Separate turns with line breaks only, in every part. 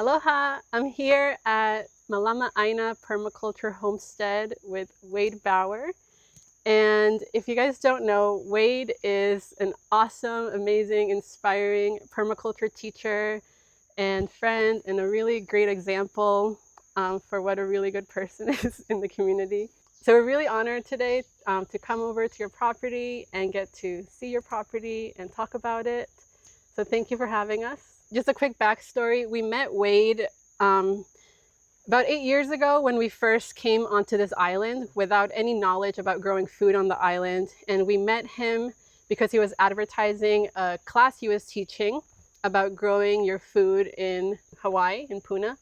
Aloha! I'm here at Malama Aina Permaculture Homestead with Wade Bauer. And if you guys don't know, Wade is an awesome, amazing, inspiring permaculture teacher and friend, and a really great example for what a really good person is in the community. So we're really honored today to come over to your property and get to see your property and talk about it. So thank you for having us. Just a quick backstory. We met Wade about 8 years ago when we first came onto this island without any knowledge about growing food on the island. And we met him because he was advertising a class he was teaching about growing your food in Hawaii, in Puna.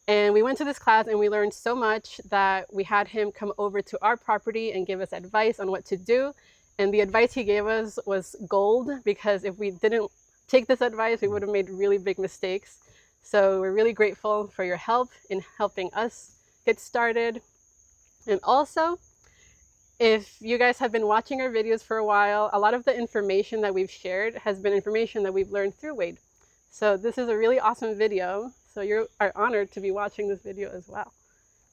And we went to this class and we learned so much that we had him come over to our property and give us advice on what to do. And the advice he gave us was gold, because if we didn't take this advice, we would have made really big mistakes. So we're really grateful for your help in helping us get started. And also, if you guys have been watching our videos for a while, a lot of the information that we've shared has been information that we've learned through Wade. So this is a really awesome video. So you are honored to be watching this video as well.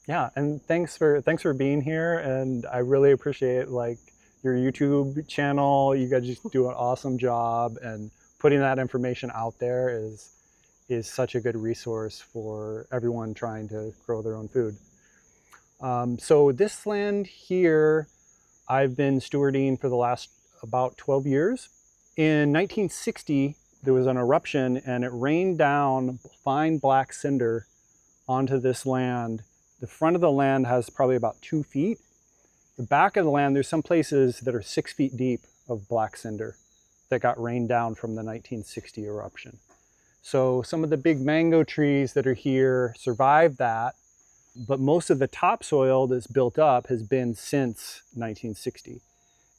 Yeah, and thanks for being here. And I really appreciate your YouTube channel. You guys just do an awesome job, and putting that information out there is such a good resource for everyone trying to grow their own food. So this land here, I've been stewarding for the last about 12 years. In 1960, there was an eruption and it rained down fine black cinder onto this land. The front of the land has probably about 2 feet. The back of the land, there's some places that are 6 feet deep of black cinder that got rained down from the 1960 eruption. So some of the big mango trees that are here survived that, but most of the topsoil that's built up has been since 1960.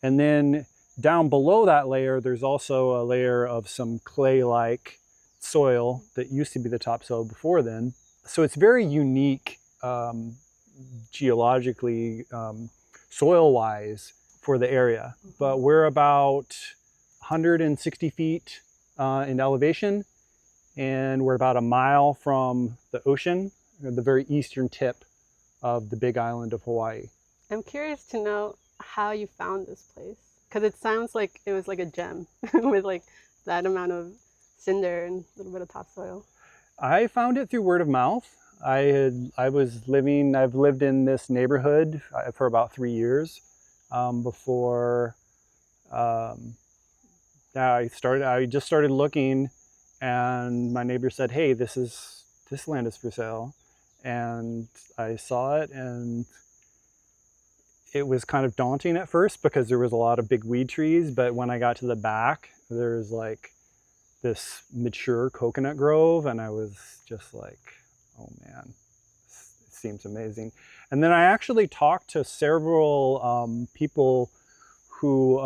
And then down below that layer, there's also a layer of some clay-like soil that used to be the topsoil before then. So it's very unique geologically, soil-wise for the area. But we're about 160 feet in elevation, and we're about a mile from the ocean, the very eastern tip of the big island of Hawaii.
I'm curious to know how you found this place, because it sounds like it was like a gem with that amount of cinder and a little bit of topsoil.
I found it through word of mouth. I've lived in this neighborhood for about 3 years before I just started looking, and my neighbor said, "Hey, this land is for sale." And I saw it, and it was kind of daunting at first because there was a lot of big weed trees. But when I got to the back, there's this mature coconut grove, and I was just like, oh man, it seems amazing. And then I actually talked to several people who,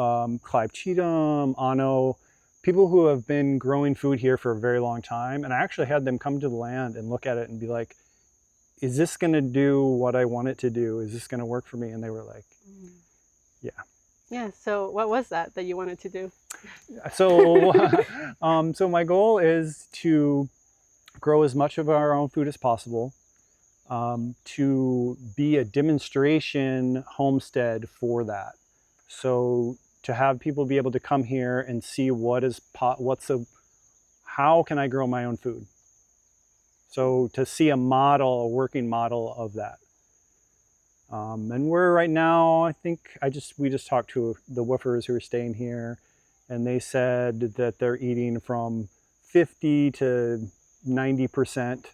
Clive Cheatham, Ano, people who have been growing food here for a very long time. And I actually had them come to the land and look at it and be like, is this gonna do what I want it to do? Is this gonna work for me? And they were like, yeah.
Yeah, so what was that you wanted to do?
So, so my goal is to grow as much of our own food as possible, to be a demonstration homestead for that. So to have people be able to come here and see how can I grow my own food? So to see a working model of that. And we're right now, I think we just talked to the woofers who are staying here, and they said that they're eating from 50 to 90%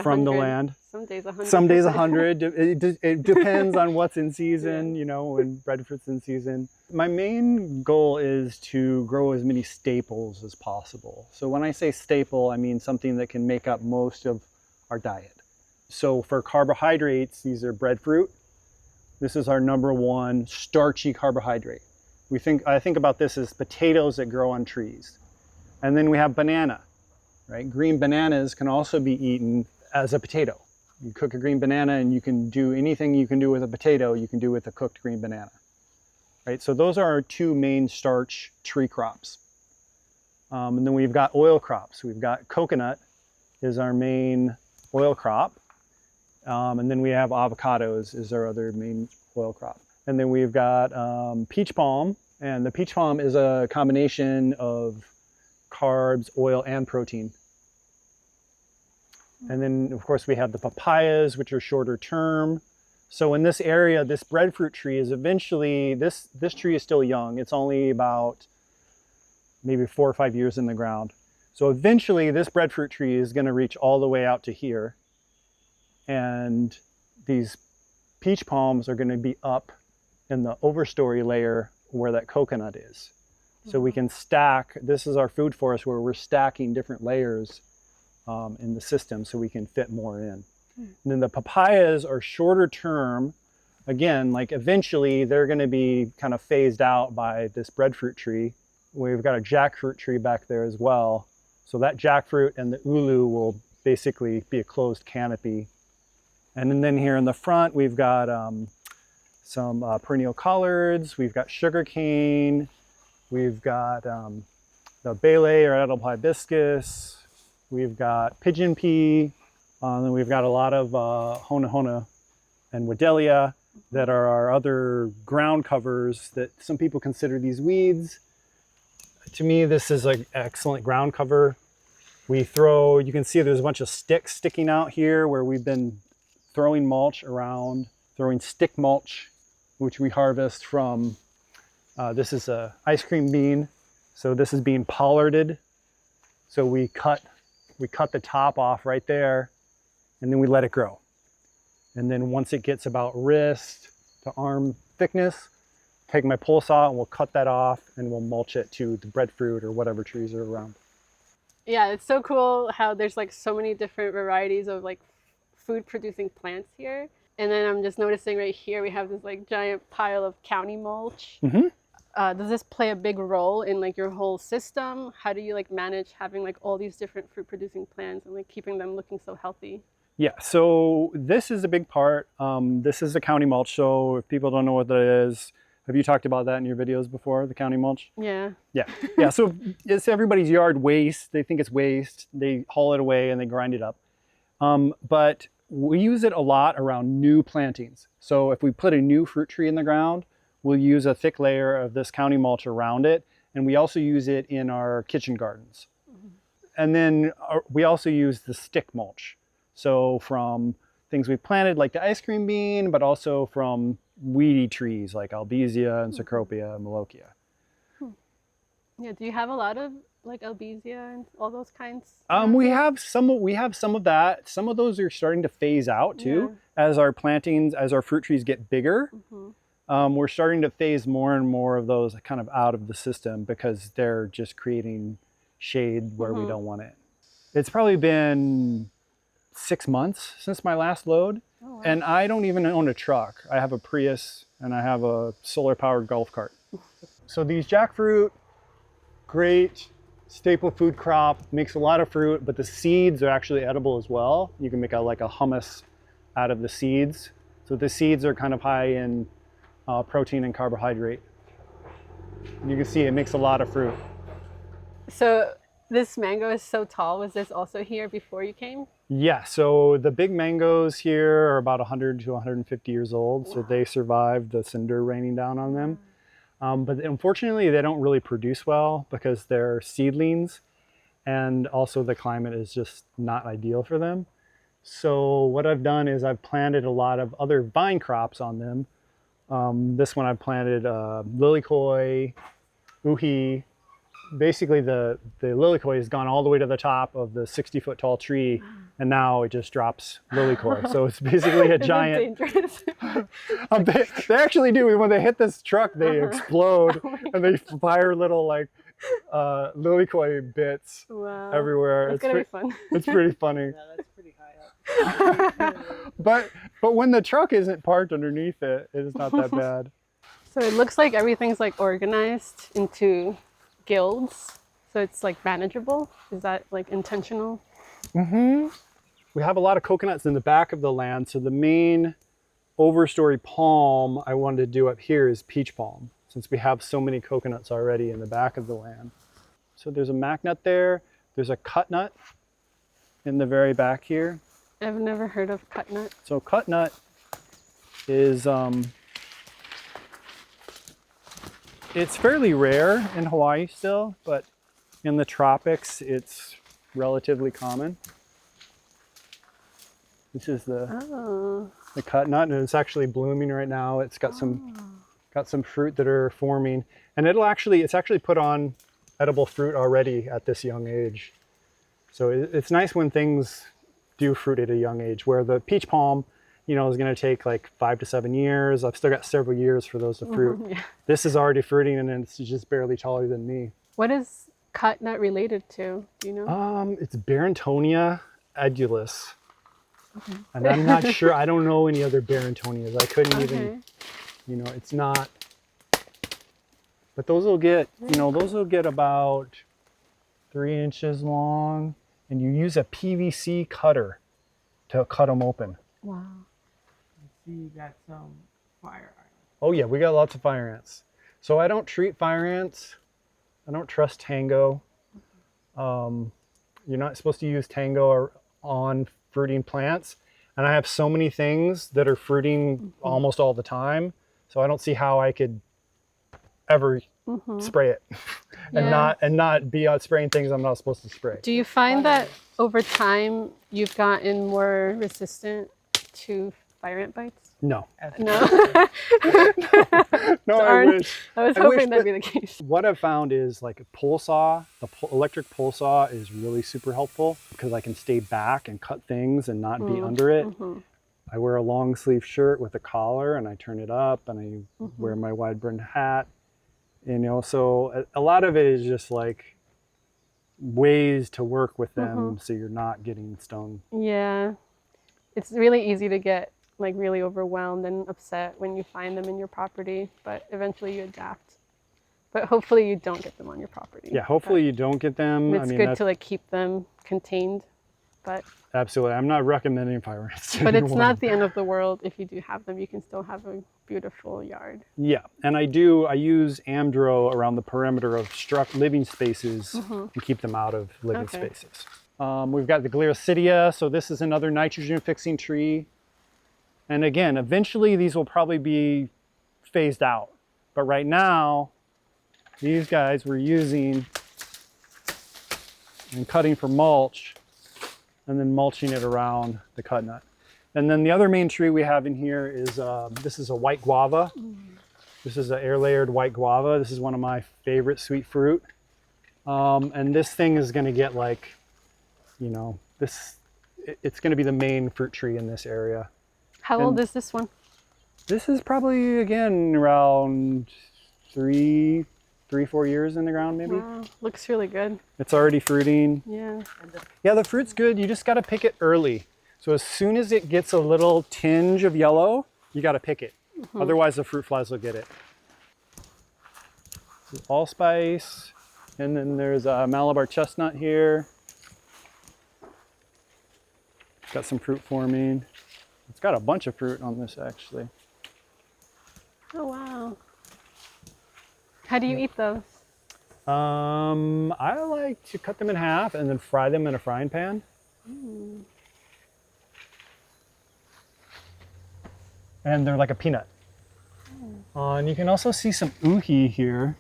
from the land.
Some days 100.
Some days 100. It depends on what's in season, you know, and breadfruit's in season. My main goal is to grow as many staples as possible. So when I say staple, I mean something that can make up most of our diet. So for carbohydrates, these are breadfruit. This is our #1 starchy carbohydrate. I think about this as potatoes that grow on trees. And then we have banana, right? Green bananas can also be eaten as a potato. You cook a green banana, and you can do anything you can do with a potato, you can do with a cooked green banana, right? So those are our 2 main starch tree crops. And then we've got oil crops. We've got coconut, is our main oil crop. And then we have avocados is our other main oil crop. And then we've got peach palm, and the peach palm is a combination of carbs, oil, and protein. And then of course we have the papayas, which are shorter term. So in this area, this breadfruit tree is eventually, this tree is still young. It's only about maybe 4 or 5 years in the ground. So eventually this breadfruit tree is going to reach all the way out to here. And these peach palms are going to be up in the overstory layer where that coconut is. So we can stack, this is our food forest where we're stacking different layers in the system so we can fit more in. And then the papayas are shorter term. Again, like eventually they're going to be kind of phased out by this breadfruit tree. We've got a jackfruit tree back there as well. So that jackfruit and the ulu will basically be a closed canopy. And then here in the front, we've got some perennial collards. We've got sugarcane. We've got the bele or edible hibiscus. We've got pigeon pea. Then we've got a lot of hona and wedelia that are our other ground covers that some people consider these weeds. To me, this is an excellent ground cover. We throw, you can see there's a bunch of sticks sticking out here where we've been throwing mulch around, throwing stick mulch, which we harvest from, this is a ice cream bean. So this is being pollarded. So we cut the top off right there, and then we let it grow. And then once it gets about wrist to arm thickness, take my pole saw and we'll cut that off and we'll mulch it to the breadfruit or whatever trees are around.
Yeah, it's so cool how there's like so many different varieties of like food producing plants here. And then I'm just noticing right here we have this like giant pile of county mulch. Does this play a big role in like your whole system? How do you like manage having like all these different fruit producing plants and like keeping them looking so healthy?
Yeah, so this is a big part. This is the county mulch. So if people don't know what that is, have you talked about that in your videos before, the county mulch?
Yeah.
Yeah, so it's everybody's yard waste. They think it's waste. They haul it away and they grind it up. But we use it a lot around new plantings. So if we put a new fruit tree in the ground, we'll use a thick layer of this county mulch around it. And we also use it in our kitchen gardens. And then we also use the stick mulch. So from things we've planted like the ice cream bean, but also from weedy trees like albizia and cecropia and melokia.
Yeah, do you have a lot of like albizia and all those kinds?
We have some of that. Some of those are starting to phase out too. As our plantings, as our fruit trees get bigger. We're starting to phase more and more of those kind of out of the system because they're just creating shade where we don't want it. It's probably been 6 months since my last load. Oh, wow. And I don't even own a truck. I have a Prius and I have a solar powered golf cart. So these jackfruit, great staple food crop, makes a lot of fruit, but the seeds are actually edible as well. You can make like a hummus out of the seeds. So the seeds are kind of high in protein and carbohydrate. You can see it makes a lot of fruit.
So this mango is so tall. Was this also here before you came?
Yeah, so the big mangoes here are about 100 to 150 years old. Wow. So they survived the cinder raining down on them. But unfortunately, they don't really produce well because they're seedlings, and also the climate is just not ideal for them. So what I've done is I've planted a lot of other vine crops on them. This one I've planted lilikoi, uhi. Basically the lilikoi has gone all the way to the top of the 60-foot tall tree, and now it just drops lilikoi. So it's basically a giant.
Dangerous?
They actually do. When they hit this truck, they explode and they fire little like lilikoi bits everywhere.
That's gonna be fun.
It's pretty funny.
Yeah, that's pretty high up.
But when the truck isn't parked underneath it, it's not that bad.
So it looks like everything's like organized into guilds, so it's like manageable. Is that like intentional?
We have a lot of coconuts in the back of the land, so the main overstory palm I wanted to do up here is peach palm, since we have so many coconuts already in the back of the land. So there's a mac nut there, there's a cut nut, in the very back here.
I've never heard of cut nut.
So cut nut is, it's fairly rare in Hawaii still, but in the tropics, it's relatively common. This is the cut nut, and it's actually blooming right now. It's got some fruit that are forming, and it's actually put on edible fruit already at this young age. So it's nice when things do fruit at a young age, where the peach palm, you know, is going to take like 5 to 7 years. I've still got several years for those to fruit.
Yeah.
This is already fruiting, and it's just barely taller than me.
What is cut nut related to? Do you know?
It's Barringtonia edulis. Okay. And I'm not sure, I don't know any other Barringtonias. I couldn't even, you know, it's not, but those will get, you know, those will get about 3 inches long, and you use a PVC cutter to cut them open.
Wow.
I see you got some fire ants.
Oh yeah, we got lots of fire ants. So I don't treat fire ants. I don't trust Tango. You're not supposed to use Tango on fruiting plants. And I have so many things that are fruiting almost all the time. So I don't see how I could ever spray it and not be out spraying things I'm not supposed to spray.
Do you find that over time you've gotten more resistant to fire ant bites?
No.
No.
No, I wish.
I was hoping that'd be the case.
What I've found is like a pole saw, electric pole saw is really super helpful because I can stay back and cut things and not be under it. I wear a long sleeve shirt with a collar, and I turn it up, and I wear my wide brimmed hat. You know, so a lot of it is just like ways to work with them so you're not getting stung.
Yeah. It's really easy to get like really overwhelmed and upset when you find them in your property, but eventually you adapt. But hopefully you don't get them on your property.
Yeah, hopefully you don't get them.
It's good to like keep them contained, but
absolutely. I'm not recommending fire ants.
But it's not the end of the world. If you do have them, you can still have a beautiful yard.
Yeah, and I use Amdro around the perimeter of living spaces and keep them out of living spaces. We've got the Gliricidia, so this is another nitrogen fixing tree. And again, eventually these will probably be phased out. But right now, these guys we're using and cutting for mulch, and then mulching it around the cut nut. And then the other main tree we have in here is, this is a white guava. This is an air layered white guava. This is one of my favorite sweet fruit. And this thing is gonna get like, you know, it's gonna be the main fruit tree in this area.
How old is this one?
This is probably, again, around 3, 4 years in the ground, maybe.
Wow, looks really good.
It's already fruiting.
Yeah.
Yeah, the fruit's good. You just got to pick it early. So as soon as it gets a little tinge of yellow, you got to pick it. Otherwise, the fruit flies will get it. Allspice, and then there's a Malabar chestnut here. Got some fruit forming. It's got a bunch of fruit on this, actually.
Oh, wow. How do you eat those?
I like to cut them in half and then fry them in a frying pan. And they're like a peanut. And you can also see some uhi here.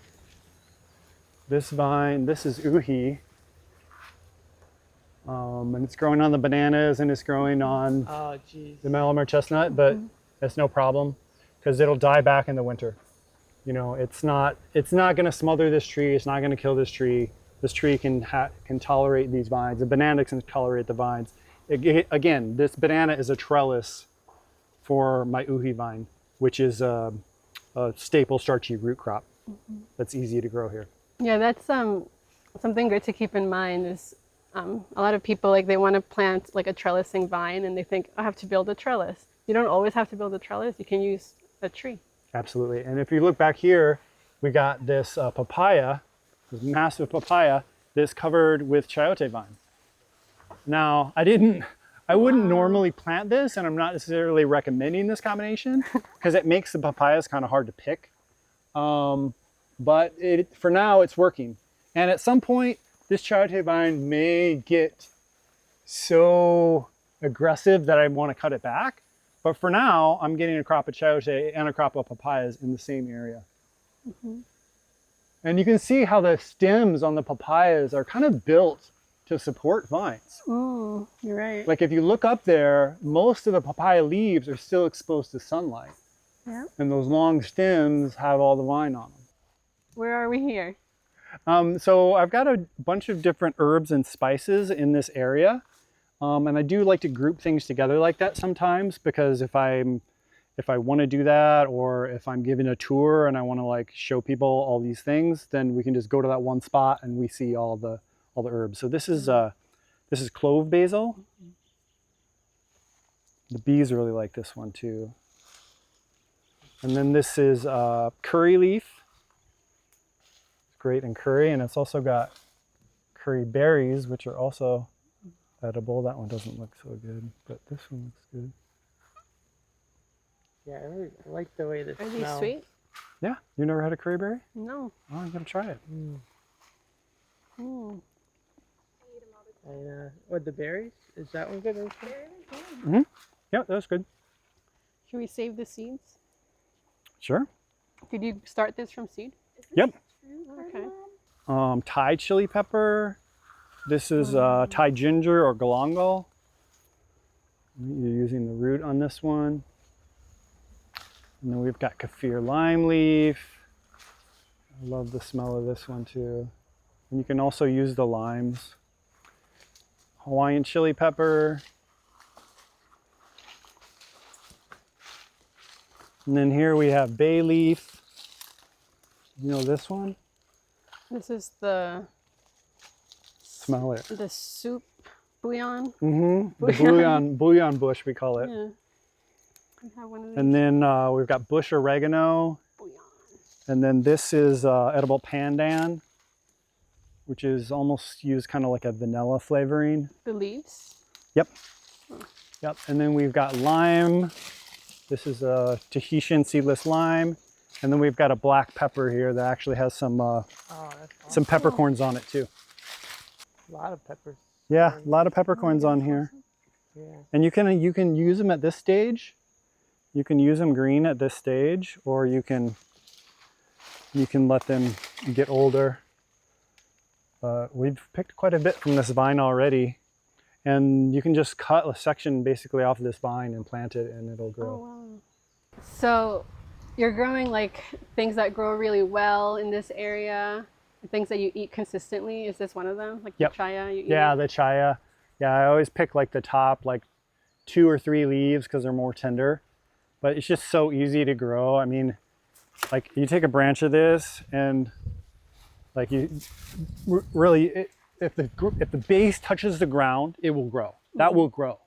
This vine, this is uhi. And it's growing on the bananas, and it's growing on the Malama chestnut, but that's no problem because it'll die back in the winter. You know, it's not going to smother this tree. It's not going to kill this tree. This tree can tolerate these vines. The banana can tolerate the vines. Again, this banana is a trellis for my uhi vine, which is a staple starchy root crop that's easy to grow here. Yeah,
that's something good to keep in mind is a lot of people, like, they want to plant like a trellising vine and they think, I have to build a trellis. You don't always have to build a trellis. You can use a tree. Absolutely. And if you look back here, we got this papaya, this massive papaya that's covered with chayote vine. Now, I wouldn't normally plant this, and I'm not necessarily recommending this combination because it makes the papayas kind of hard to pick. But for now, it's working. And at some point, this chayote vine may get
so aggressive that I want to cut it back. But for now, I'm getting a crop of chayote and a crop of papayas in the same area. And you can see how the stems on the papayas are kind of built to support vines.
Oh, you're right.
Like if you look up there, most of the papaya leaves are still exposed to sunlight.
Yeah.
And those long stems have all the vine on them.
Where are we here?
So I've got a bunch of different herbs and spices in this area. And I do like to group things together like that sometimes, because if I want to do that, or if I'm giving a tour and I want to like show people all these things, then we can just go to that one spot and we see all the herbs. So this is clove basil. The bees really like this one too. And then this is curry leaf. It's great in curry, and it's also got curry berries, which are also edible. That one doesn't look so good, but this one looks good.
Yeah, I like the way this
Are
smells.
these sweet?
Yeah, you never had a curry berry?
No.
Oh, you gotta try it.
Mm.
And what, the berries? Is that one good?
Mm-hmm. Yeah, that's good.
Should we save the seeds?
Sure.
Did you start this from seed?
Yep.
Okay.
Thai chili pepper. This is Thai ginger or galangal. You're using the root on this one. And then we've got kaffir lime leaf. I love the smell of this one too. And you can also use the limes. Hawaiian chili pepper. And then here we have bay leaf. You know this one?
This is the
Smell it.
the soup bouillon.
Mm-hmm. The bouillon bush, we call it.
Yeah. We have one of these.
And then we've got bush oregano.
Bouillon.
And then this is edible pandan, which is almost used kind of like a vanilla flavoring.
The leaves.
Yep. Yep. And then we've got lime. This is a Tahitian seedless lime. And then we've got a black pepper here that actually has some some peppercorns on it too.
A lot of peppers.
Yeah, a lot of peppercorns on here.
Yeah.
And you can use them at this stage. You can use them green at this stage, or you can let them get older. We've picked quite a bit from this vine already. And you can just cut a section basically off of this vine and plant it, and it'll grow.
Oh, wow. So you're growing like things that grow really well in this area, things that you eat consistently. Is this one of them? Like
Yep.
the chaya you eat?
Yeah, the chaya. Yeah, I always pick like the top, like 2 or 3 leaves because they're more tender. But it's just so easy to grow. I mean, like you take a branch of this and like you really, if the base touches the ground, it will grow. That will grow.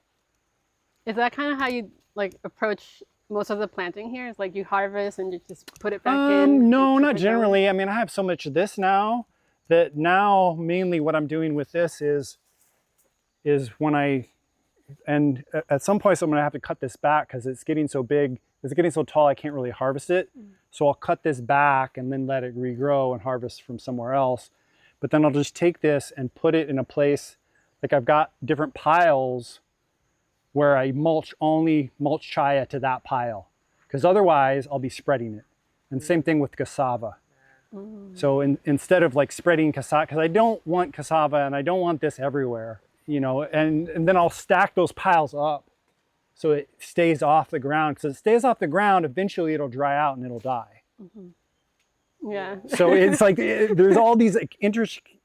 Is that kind of how you like approach most of the planting here? Is like you harvest and you just put it back in?
No,
and
not
keep it
generally. I mean, I have so much of this now that now mainly what I'm doing with this is when at some point I'm going to have to cut this back because it's getting so big, it's getting so tall I can't really harvest it. So I'll cut this back and then let it regrow and harvest from somewhere else. But then I'll just take this and put it in a place, like I've got different piles where I mulch chaya to that pile, because otherwise I'll be spreading it. And same thing with cassava. So instead of like spreading cassava, because I don't want cassava and I don't want this everywhere, you know, and then I'll stack those piles up so it stays off the ground. Because it stays off the ground, eventually it'll dry out and it'll die.
Yeah.
So it's like there's all these like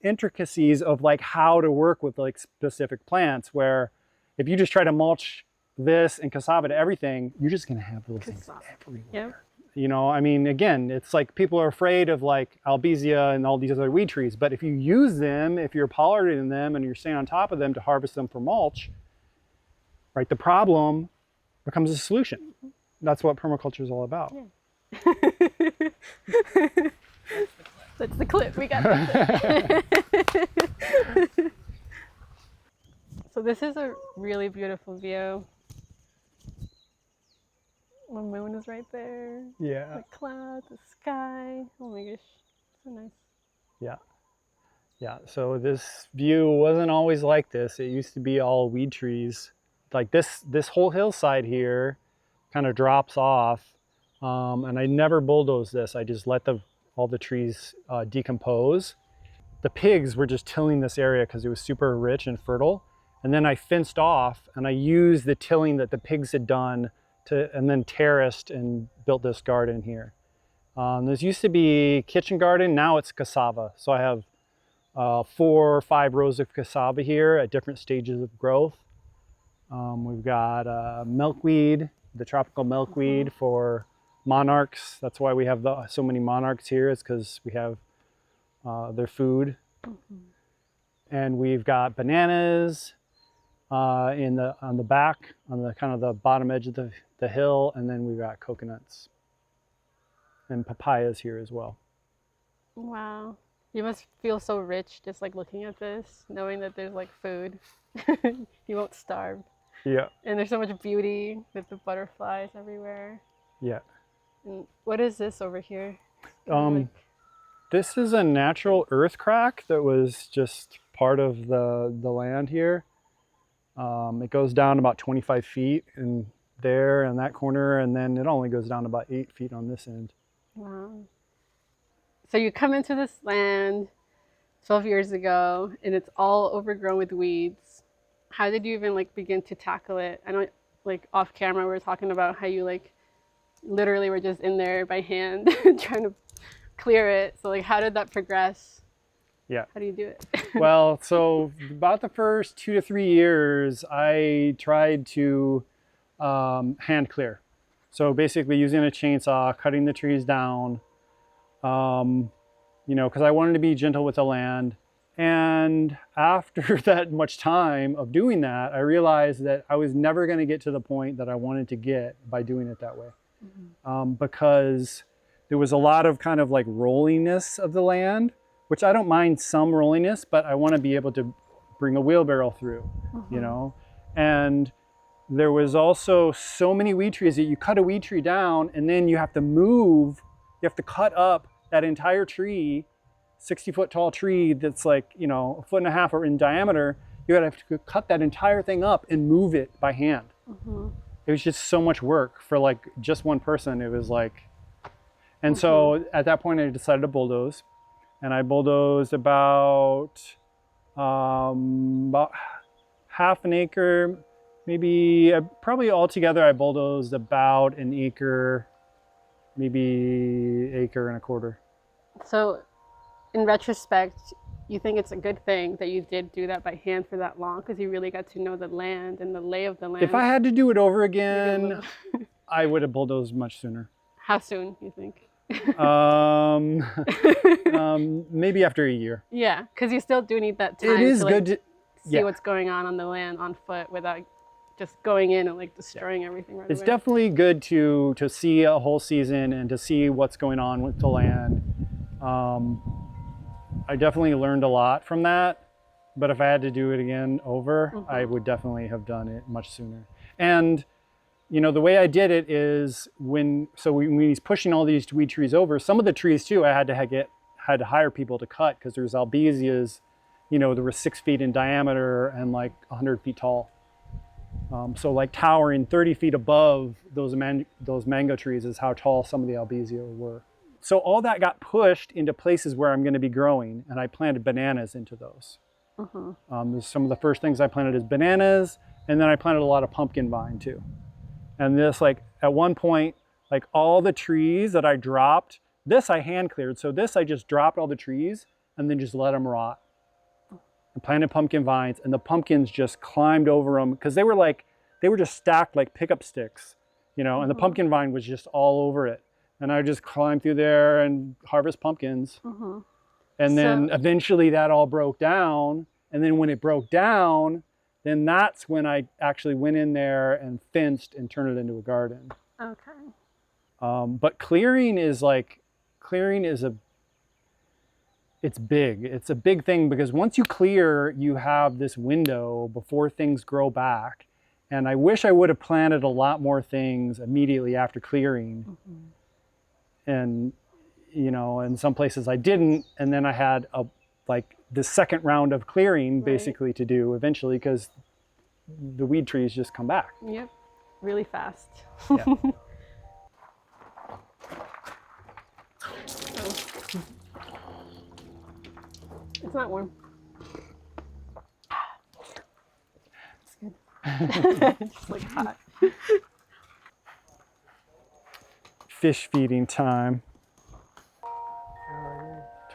intricacies of like how to work with like specific plants, where if you just try to mulch this and cassava to everything, you're just gonna have those things everywhere.
Yep.
You know, I mean, again, it's like people are afraid of like albizia and all these other weed trees, but if you use them, if you're pollinating them and you're staying on top of them to harvest them for mulch, right, the problem becomes a solution. That's what permaculture is all about.
Yeah. That's the clip. We got the clip. So this is a really beautiful view. The moon is right there.
Yeah.
The clouds, the sky. Oh my gosh, so nice.
Yeah. Yeah, so this view wasn't always like this. It used to be all weed trees. Like this whole hillside here kind of drops off, and I never bulldozed this. I just let all the trees decompose. The pigs were just tilling this area because it was super rich and fertile. And then I fenced off and I used the tilling that the pigs had done and then terraced and built this garden here. This used to be kitchen garden, now it's cassava. So I have 4 or 5 rows of cassava here at different stages of growth. We've got milkweed, the tropical milkweed for monarchs. That's why we have so many monarchs here, is because we have their food. And we've got bananas on the back, on the kind of the bottom edge of the hill, and then we've got coconuts and papayas here as well.
Wow. You must feel so rich just like looking at this, knowing that there's like food. You won't starve.
Yeah.
And there's so much beauty with the butterflies everywhere.
Yeah.
And what is this over here?
This is a natural earth crack that was just part of the land here. It goes down about 25 feet in there in that corner, and then it only goes down about 8 feet on this end.
Wow. So you come into this land 12 years ago and it's all overgrown with weeds. How did you even like begin to tackle it? I know like off camera we were talking about how you like literally were just in there by hand trying to clear it. So like how did that progress?
Yeah.
How do you do it?
Well, so about the first 2 to 3 years, I tried to hand clear. So basically using a chainsaw, cutting the trees down, you know, because I wanted to be gentle with the land. And after that much time of doing that, I realized that I was never going to get to the point that I wanted to get by doing it that way. Because there was a lot of kind of like rolliness of the land, which I don't mind some rolliness, but I want to be able to bring a wheelbarrow through, you know? And there was also so many weed trees that you cut a weed tree down and then you have to cut up that entire tree, 60-foot tall tree that's like, you know, 1.5 feet in diameter. You gotta have to cut that entire thing up and move it by hand. It was just so much work for like just one person. It was like, and so at that point I decided to bulldoze, and I bulldozed about half an acre, maybe probably altogether I bulldozed about an acre, maybe 1.25 acres.
So in retrospect, you think it's a good thing that you did do that by hand for that long because you really got to know the land and the lay of the land?
If I had to do it over again, I would have bulldozed much sooner.
How soon, you think?
Maybe after a year.
Yeah, because you still do need that time
It is
to like,
good to
see what's going on the land on foot without just going in and like destroying everything right
It's
away.
definitely good to see a whole season and to see what's going on with the land. I definitely learned a lot from that, but if I had to do it again over, I would definitely have done it much sooner. And you know, the way I did it is when he's pushing all these weed trees over, some of the trees too, I had to hire people to cut because there's albesias, you know, that were 6 feet in diameter and like 100 feet tall. So like towering 30 feet above those mango trees is how tall some of the albesia were. So all that got pushed into places where I'm going to be growing, and I planted bananas into those. Some of the first things I planted is bananas, and then I planted a lot of pumpkin vine too. And this, like at one point, like all the trees that I dropped, this I hand cleared. So this I just dropped all the trees and then just let them rot. And planted pumpkin vines, and the pumpkins just climbed over them because they were just stacked like pickup sticks, you know, and the pumpkin vine was just all over it. And I just climbed through there and harvest pumpkins. And then eventually that all broke down. And then when it broke down, then that's when I actually went in there and fenced and turned it into a garden.
Okay.
But clearing is it's big. It's a big thing because once you clear, you have this window before things grow back. And I wish I would have planted a lot more things immediately after clearing. And, you know, in some places I didn't. And then I had the second round of clearing
Right.
basically to do eventually, because the weed trees just come back.
Yep. Really fast.
Yeah.
Oh. It's not warm. It's good. Just like hot.
Fish feeding time.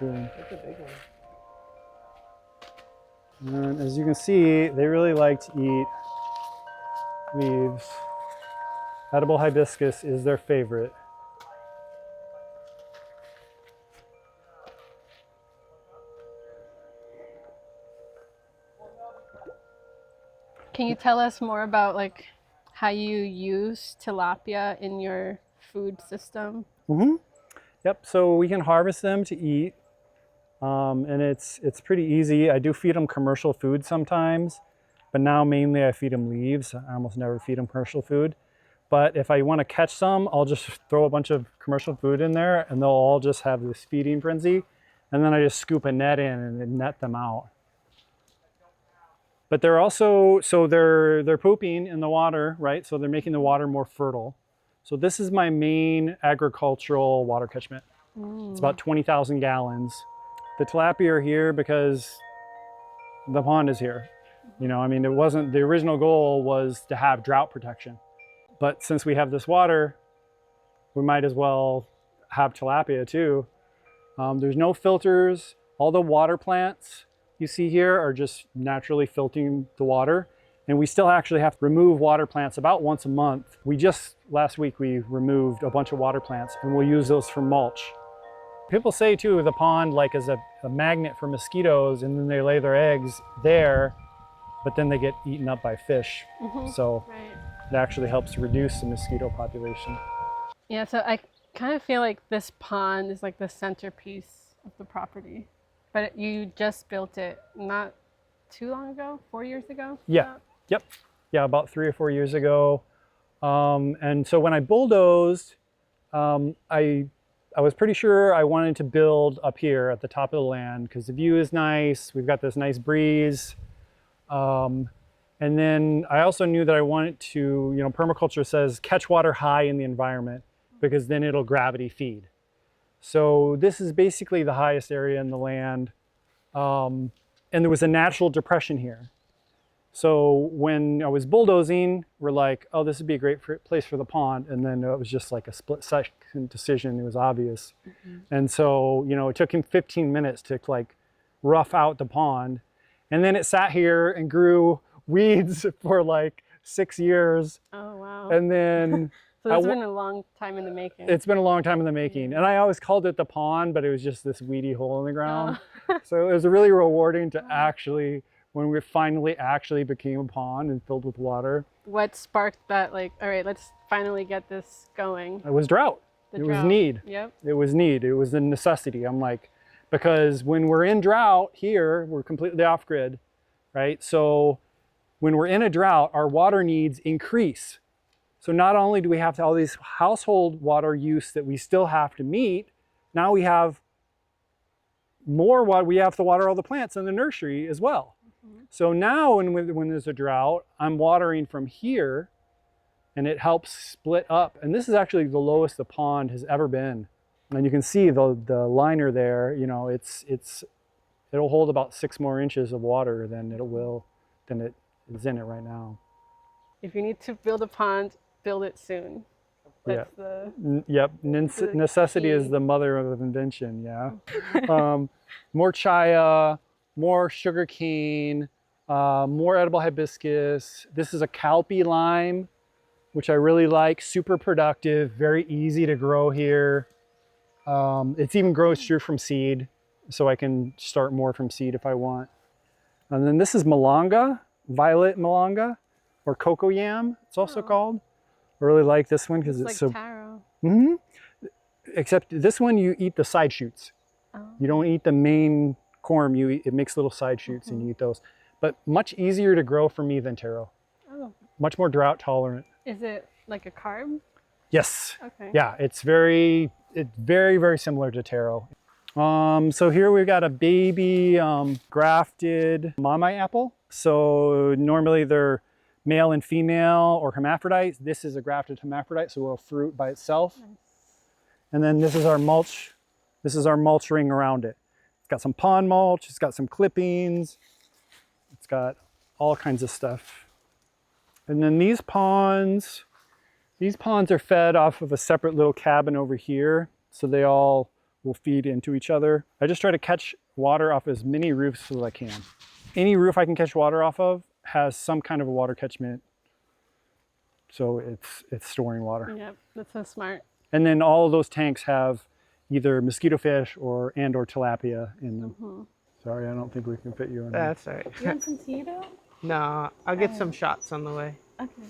That's a big one.
And as you can see, they really like to eat leaves. Edible hibiscus is their favorite.
Can you tell us more about like how you use tilapia in your food system?
Mm-hmm. Yep, so we can harvest them to eat. And it's pretty easy. I do feed them commercial food sometimes, but now mainly I feed them leaves. I almost never feed them commercial food. But if I want to catch some, I'll just throw a bunch of commercial food in there and they'll all just have this feeding frenzy. And then I just scoop a net in and then net them out. But they're also, so they're pooping in the water, right? So they're making the water more fertile. So this is my main agricultural water catchment. It's about 20,000 gallons. The tilapia are here because the pond is here. You know, I mean, it wasn't, the original goal was to have drought protection. But since we have this water, we might as well have tilapia too. There's no filters. All the water plants you see here are just naturally filtering the water. And we still actually have to remove water plants about once a month. Last week we removed a bunch of water plants and we'll use those for mulch. People say too, the pond like is a magnet for mosquitoes, and then they lay their eggs there, but then they get eaten up by fish. So
Right.
it actually helps reduce the mosquito population.
Yeah, so I kind of feel like this pond is like the centerpiece of the property. But you just built it not too long ago, 4 years ago?
Yeah, yep. Yeah, about 3 or 4 years ago. And so when I bulldozed, I was pretty sure I wanted to build up here at the top of the land because the view is nice. We've got this nice breeze. And then I also knew that I wanted to, you know, permaculture says catch water high in the environment because then it'll gravity feed. So this is basically the highest area in the land. And there was a natural depression here. So when I was bulldozing, we're like, oh, this would be a great place for the pond. And then it was just like a split-second decision. It was obvious. And so, you know, it took him 15 minutes to like rough out the pond. And then it sat here and grew weeds for like 6 years.
Oh, wow.
And then
So it's been a long time in the making.
it's been a long time in the making. And I always called it the pond, but it was just this weedy hole in the ground. So it was really rewarding to actually, when we finally actually became a pond and filled with water.
What sparked that, like, all right, let's finally get this going?
It was drought.
The
It
drought.
was need.
Yep.
It was need. It was a necessity. I'm like, because when we're in drought here, we're completely off grid, right? So when we're in a drought, our water needs increase. So not only do we have all these household water use that we still have to meet, now we have more water. We have to water all the plants in the nursery as well. So now when there's a drought, I'm watering from here and it helps split up. And this is actually the lowest the pond has ever been. And you can see the liner there, you know, it'll hold about 6 more inches of water than it is in it right now.
If you need to build a pond, build it soon. That's
Yep, necessity
key.
is the mother of invention, yeah. More chaya, more sugar cane, more edible hibiscus. This is a kelpie lime, which I really like, super productive, very easy to grow here. It's even grows true from seed, so I can start more from seed if I want. And then this is malanga, violet malanga, or cocoa yam, it's also called. I really like this one because it's
like
so...
taro.
Except this one, you eat the side shoots.
Oh.
You don't eat the main corm, it makes little side shoots and you eat those. But much easier to grow for me than taro.
Oh.
Much more drought tolerant.
Is it like a carb?
Yes.
Okay.
Yeah, it's very, very similar to taro. So here we've got a baby grafted Mamai apple. So normally they're male and female or hermaphrodites. This is a grafted hermaphrodite, so it'll fruit by itself. Nice. And then this is our mulch. This is our mulch ring around it. It's got some pond mulch, it's got some clippings, it's got all kinds of stuff. And then these ponds are fed off of a separate little cabin over here. So they all will feed into each other. I just try to catch water off as many roofs as I can. Any roof I can catch water off of has some kind of a water catchment. So it's storing water.
Yep, that's so smart.
And then all of those tanks have either mosquito fish or tilapia in them. Mm-hmm. Sorry, I don't think we can fit you in there.
That's all right.
You want some Tito?
No, I'll get some shots on the way.
Okay.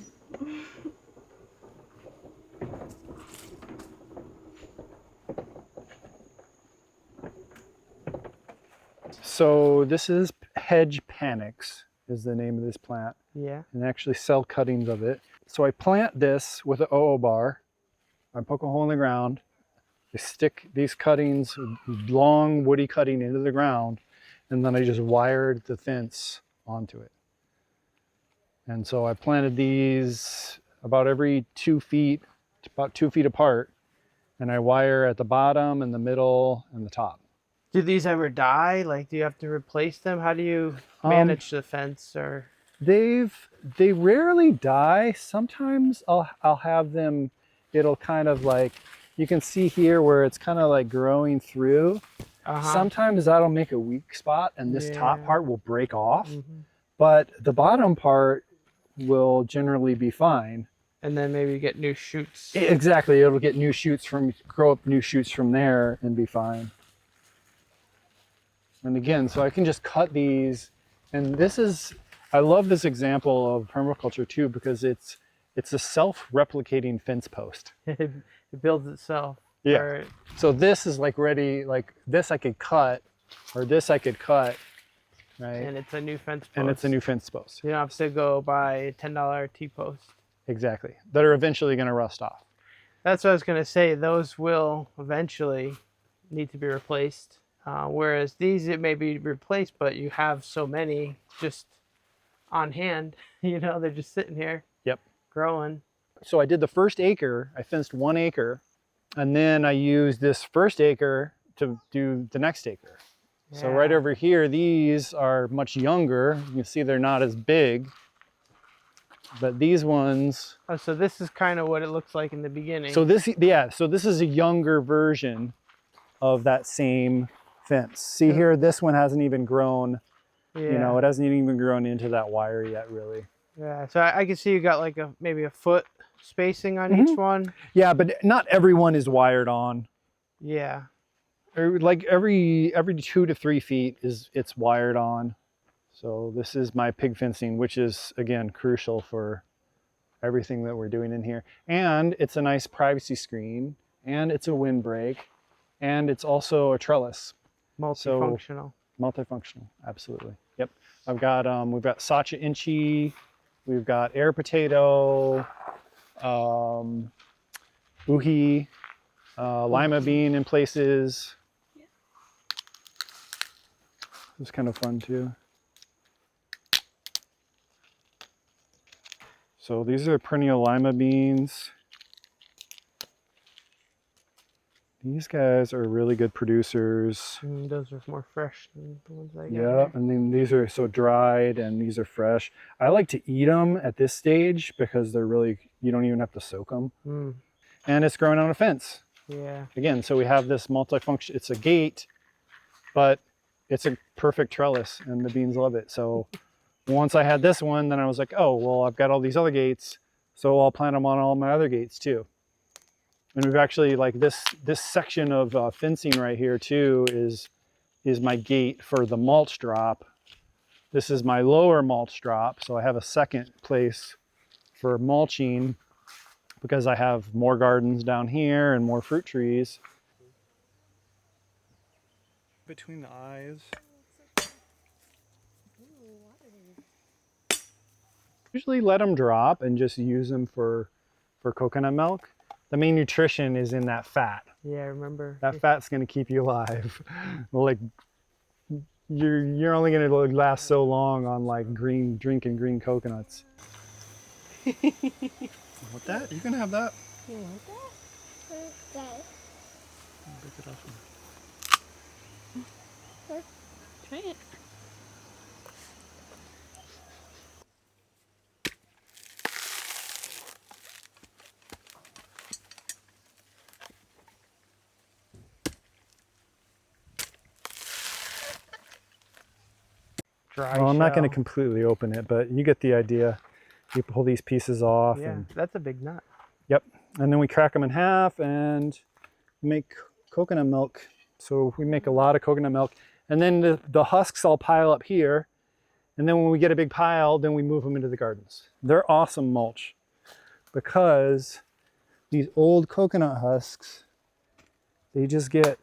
So this is hedge panics is the name of this plant.
Yeah.
And I actually sell cuttings of it. So I plant this with an OO bar. I poke a hole in the ground. I stick these cuttings, long woody cutting into the ground, and then I just wired the fence onto it. And so I planted these about every 2 feet, about 2 feet apart, and I wire at the bottom and the middle and the top.
Do these ever die? Like, do you have to replace them? How do you manage the fence? Or
they rarely die. Sometimes I'll have them. It'll kind of like, you can see here where it's kind of like growing through. Sometimes that'll make a weak spot, and this top part will break off. Mm-hmm. But the bottom part will generally be fine.
And then maybe get new shoots.
Exactly. It'll get new shoots grow up new shoots from there and be fine. And again, so I can just cut these, and I love this example of permaculture too, because it's a self-replicating fence post.
It builds itself.
Yeah.
Or...
So this is like ready, like this I could cut, or this I could cut, right?
And it's a new fence post.
And it's a new fence post.
You don't have to go buy a $10 T-post.
Exactly. That are eventually going to rust off.
That's what I was going to say. Those will eventually need to be replaced. Whereas these, it may be replaced, but you have so many just on hand, they're just sitting here.
Yep.
Growing.
So I did the first acre, I fenced 1 acre, and then I used this first acre to do the next acre. Yeah. So right over here, these are much younger. You can see they're not as big, but these ones.
Oh, so this is kind of what it looks like in the beginning.
So this is a younger version of that same fence. See here, this one hasn't even grown, it hasn't even grown into that wire yet, really.
Yeah, so I can see you got like maybe a foot spacing on each one.
Yeah, but not everyone is wired on.
Yeah.
Like every 2 to 3 feet it's wired on. So this is my pig fencing, which is again crucial for everything that we're doing in here. And it's a nice privacy screen, and it's a windbreak, and it's also a trellis.
Multifunctional.
Multifunctional, absolutely. Yep. I've got we've got Sacha Inchi, we've got air potato, uhi, lima bean in places. Yeah. It's kind of fun too. So these are perennial lima beans. These guys are really good producers.
Those are more fresh than the ones I got.
Yeah, and then these are so dried and these are fresh. I like to eat them at this stage because they're really, you don't even have to soak them. And it's growing on a fence.
Yeah.
Again, so we have this multifunction, it's a gate, but it's a perfect trellis and the beans love it. So once I had this one, then I was like, oh, well, I've got all these other gates, so I'll plant them on all my other gates too. And we've actually, like this section of fencing right here too is my gate for the mulch drop. This is my lower mulch drop, so I have a second place for mulching because I have more gardens down here and more fruit trees. Between the eyes. Usually let them drop and just use them for coconut milk. the main nutrition is in that fat.
Yeah, I remember.
That fat's going to keep you alive. Like you're only going to last so long on like drinking green coconuts. Want that? You can have that.
You want that? Okay.
Break it off.
Try it.
Dry
Well, I'm not going
shell.
to completely open it, but you get the idea. You pull these pieces off.
Yeah,
And,
that's a big nut.
yep. And then we crack them in half and make coconut milk. So we make a lot of coconut milk. And then the husks all pile up here. And then when we get a big pile, then we move them into the gardens. They're awesome mulch because these old coconut husks, they just get,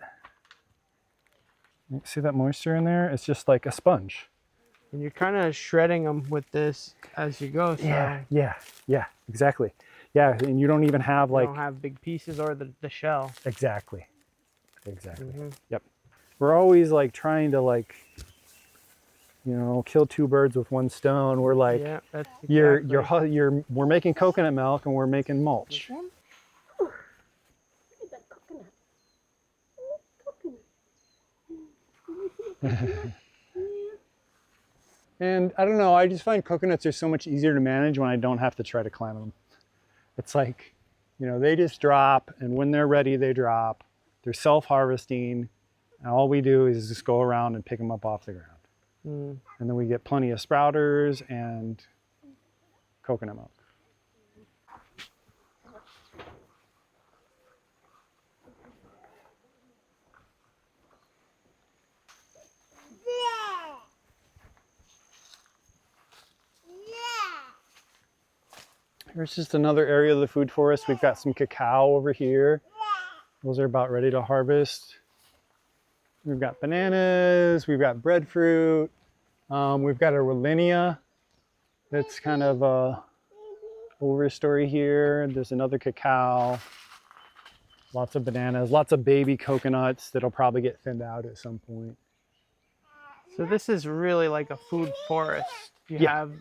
see that moisture in there? It's just like a sponge.
And you're kind of shredding them with this as you go. So
Yeah, exactly. Yeah, and you don't even have
you
like,
don't have big pieces or the shell.
exactly.
Mm-hmm.
Yep. We're always like trying to like, you know, kill two birds with one stone. We're like,
Yeah, that's exactly.
we're making coconut milk and we're making mulch.
Look at that coconut. Coconut.
And I don't know, I just find coconuts are so much easier to manage when I don't have to try to climb them. It's like, you know, they just drop, and when they're ready, they drop. They're self-harvesting, and all we do is just go around and pick them up off the ground.
Mm.
And then we get plenty of sprouters and coconut milk. Here's just another area of the food forest. We've got some cacao over here. Those are about ready to harvest. We've got bananas, we've got breadfruit, we've got a Rollinia that's kind of a overstory here. There's another cacao, lots of bananas, lots of baby coconuts that'll probably get thinned out at some point.
So this is really like a food forest. You
Yeah.
have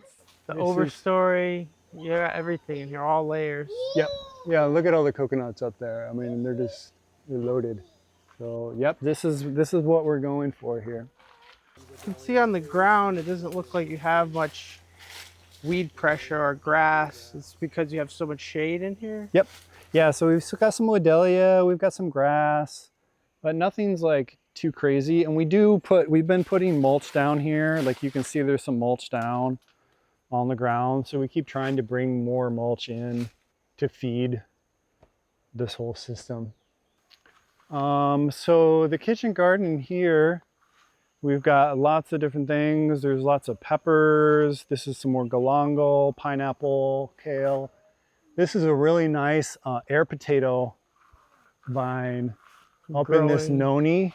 the
This is-
overstory, you got everything, and you're all layers.
Yep. Yeah, look at all the coconuts up there. I mean, they're loaded. So, yep, this is what we're going for here.
You can see on the ground, it doesn't look like you have much weed pressure or grass. It's because you have so much shade in here.
Yep. Yeah, so we've still got some Lodelia, we've got some grass, but nothing's like too crazy. And we've been putting mulch down here. Like you can see there's some mulch down on the ground. So we keep trying to bring more mulch in to feed this whole system. So the kitchen garden here, we've got lots of different things. There's lots of peppers. This is some more galangal, pineapple, kale. This is a really nice air potato vine up in this
Growing.
noni.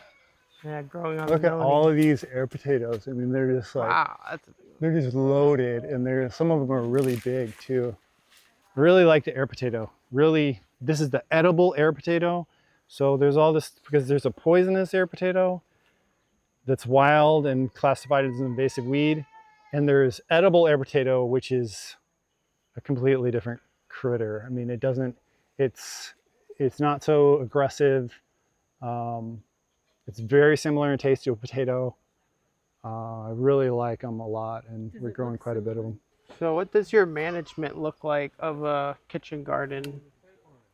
Yeah, growing on
Look
the
at all of these air potatoes. I mean, they're just like,
wow, that's a big one.
they're just loaded, and some of them are really big too. I really like the air potato. Really, this is the edible air potato. So there's all this, because there's a poisonous air potato that's wild and classified as an invasive weed. And there's edible air potato, which is a completely different critter. I mean, it's not so aggressive. It's very similar in taste to a potato. I really like them a lot, and we're growing quite a bit of them.
So what does your management look like of a kitchen garden?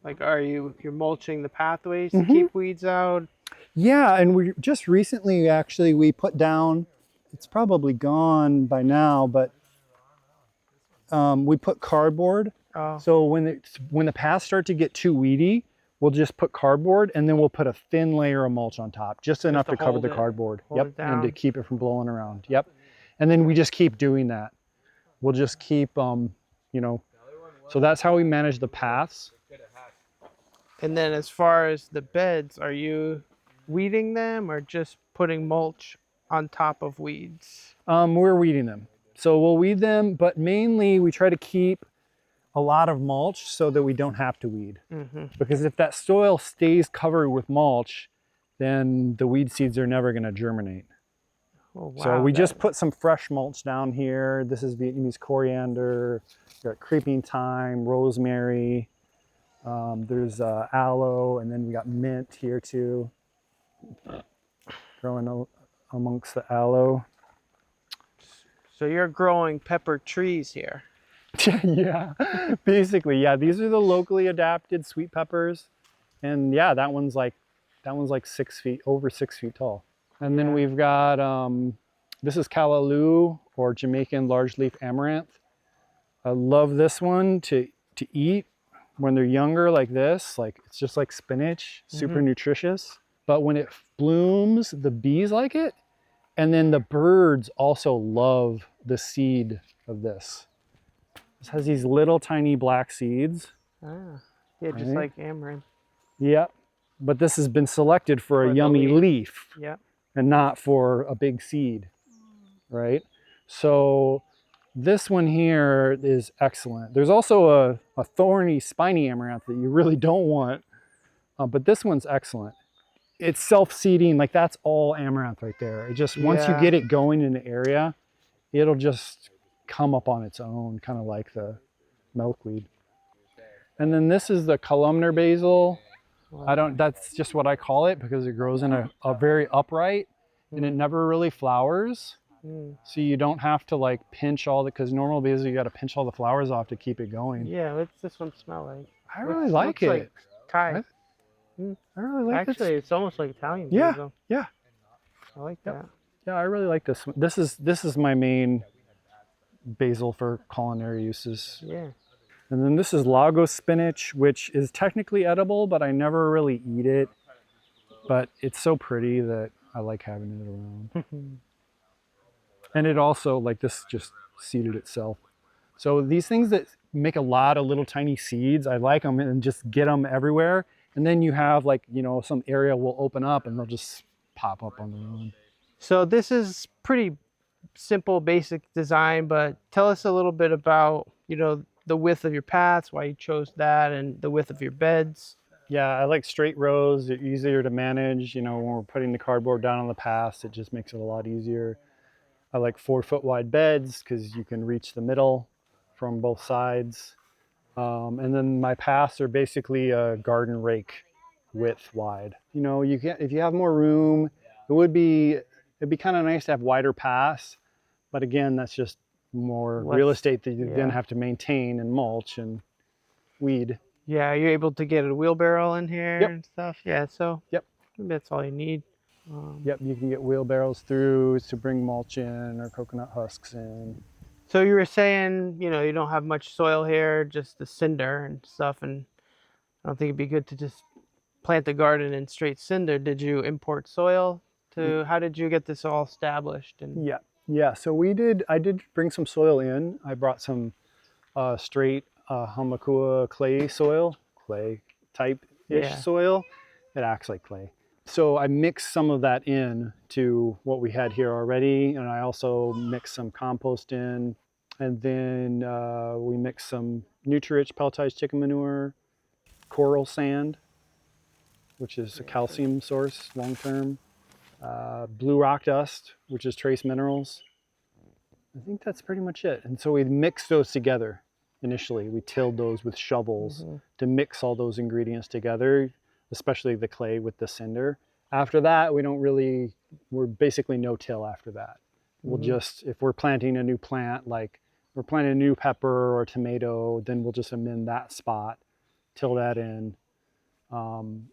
Like, you're mulching the pathways to keep weeds out?
Yeah, and we just recently, actually, we put down, it's probably gone by now, but we put cardboard.
Oh,
So when the paths start to get too weedy, we'll just put cardboard, and then we'll put a thin layer of mulch on top, just enough
to
to cover
hold
the
it-
cardboard.
hold
Yep,
it
and to
down.
keep it from blowing around. Yep, and then we just keep doing that. We'll just keep, you know, so that's how we manage the paths.
and then as far as the beds, are you weeding them or just putting mulch on top of weeds?
We're weeding them. So we'll weed them, but mainly we try to keep a lot of mulch so that we don't have to weed.
Mm-hmm.
Because if that soil stays covered with mulch, then the weed seeds are never going to germinate.
Oh, wow.
So we just put some fresh mulch down here. This is Vietnamese coriander, got creeping thyme, rosemary. There's aloe, and then we got mint here too. Growing amongst the aloe.
So you're growing pepper trees here.
Yeah, basically, yeah. These are the locally adapted sweet peppers, and yeah, that one's like 6 feet, over 6 feet tall. And then we've got this is callaloo, or Jamaican large-leaf amaranth. I love this one to eat when they're younger, like this. Like it's just like spinach, super nutritious. But when it blooms, the bees like it, and then the birds also love the seed of this. This has these little tiny black seeds.
Ah, yeah, just like amaranth.
Yep. But this has been selected for a yummy leaf.
Yep.
And not for a big seed, right? So this one here is excellent. There's also a thorny, spiny amaranth that you really don't want, but this one's excellent. It's self-seeding, like that's all amaranth right there. It just, once you get it going in the area, it'll just come up on its own, kind of like the milkweed. And then this is the columnar basil. That's just what I call it because it grows in a very upright and it never really flowers. So you don't have to like pinch because normal basil, you got to pinch all the flowers off to keep it going.
Yeah, what's this one smell like?
I really like it.
Like Thai.
I really like it.
Actually, it's almost like Italian basil.
Yeah.
I like that.
Yeah, I really like this one. This is my main basil for culinary uses.
Yeah.
And then this is Lagos spinach, which is technically edible, but I never really eat it. But it's so pretty that I like having it around. And it also, like this just seeded itself. So these things that make a lot of little tiny seeds, I like them and just get them everywhere. And then you have like, some area will open up and they'll just pop up on their own.
So this is pretty simple, basic design, but tell us a little bit about, the width of your paths, why you chose that, and the width of your beds.
Yeah, I like straight rows. They're easier to manage. When we're putting the cardboard down on the paths, it just makes it a lot easier. I like 4-foot wide beds because you can reach the middle from both sides. And then my paths are basically a garden rake width wide. You can, if you have more room, it'd be kind of nice to have wider paths. But again, that's just more real estate that you then have to maintain and mulch and weed.
Yeah, you're able to get a wheelbarrow in here and stuff. Yeah, so that's all you need.
Yep, you can get wheelbarrows through to bring mulch in or coconut husks in.
So you were saying, you don't have much soil here, just the cinder and stuff, and I don't think it'd be good to just plant the garden in straight cinder. Did you import soil? How did you get this all established? And
Yeah, so I did bring some soil in. I brought some straight Hamakua clay soil, clay type-ish soil. It acts like clay. So I mixed some of that in to what we had here already, and I also mixed some compost in, and then we mixed some Nutri-Rich pelletized chicken manure, coral sand, which is a calcium source long-term, blue rock dust, which is trace minerals. I think that's pretty much it. And so we mixed those together initially. We tilled those with shovels to mix all those ingredients together, especially the clay with the cinder. After that, we're basically no-till after that. We'll just, if we're planting a new plant, like we're planting a new pepper or tomato, then we'll just amend that spot, till that in, and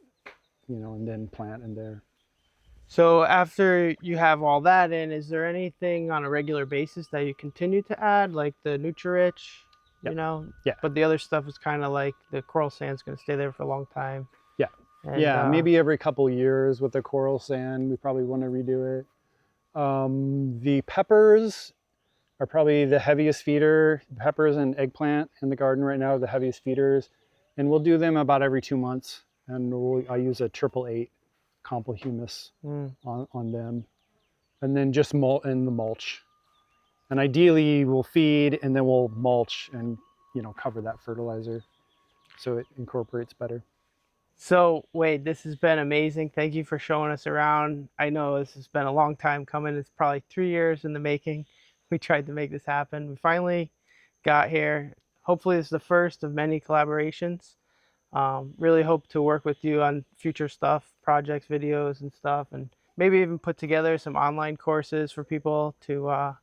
then plant in there.
So after you have all that in, is there anything on a regular basis that you continue to add, like the Nutri-Rich, Yeah. But the other stuff is kind of like the coral sand's going to stay there for a long time.
Yeah. And, maybe every couple years with the coral sand, we probably want to redo it. The peppers are probably the heaviest feeder. Peppers and eggplant in the garden right now are the heaviest feeders. And we'll do them about every 2 months. And I use a 888 compo humus on them. And then just mulch. And ideally we'll feed and then we'll mulch and cover that fertilizer so it incorporates better.
So Wade, this has been amazing. Thank you for showing us around. I know this has been a long time coming. It's probably 3 years in the making. We tried to make this happen. We finally got here. Hopefully it's the first of many collaborations. Really hope to work with you on future stuff, projects, videos and stuff, and maybe even put together some online courses for people to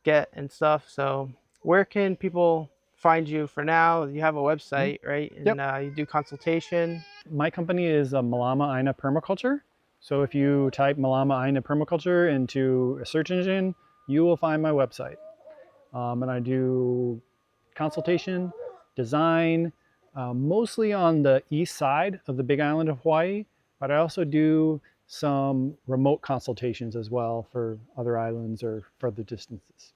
get and stuff. So where can people find you for now? You have a website, right? And you do consultation.
My company is Malama Aina Permaculture. So if you type Malama Aina Permaculture into a search engine, you will find my website. And I do consultation, design, mostly on the east side of the Big Island of Hawaii, but I also do some remote consultations as well for other islands or further distances.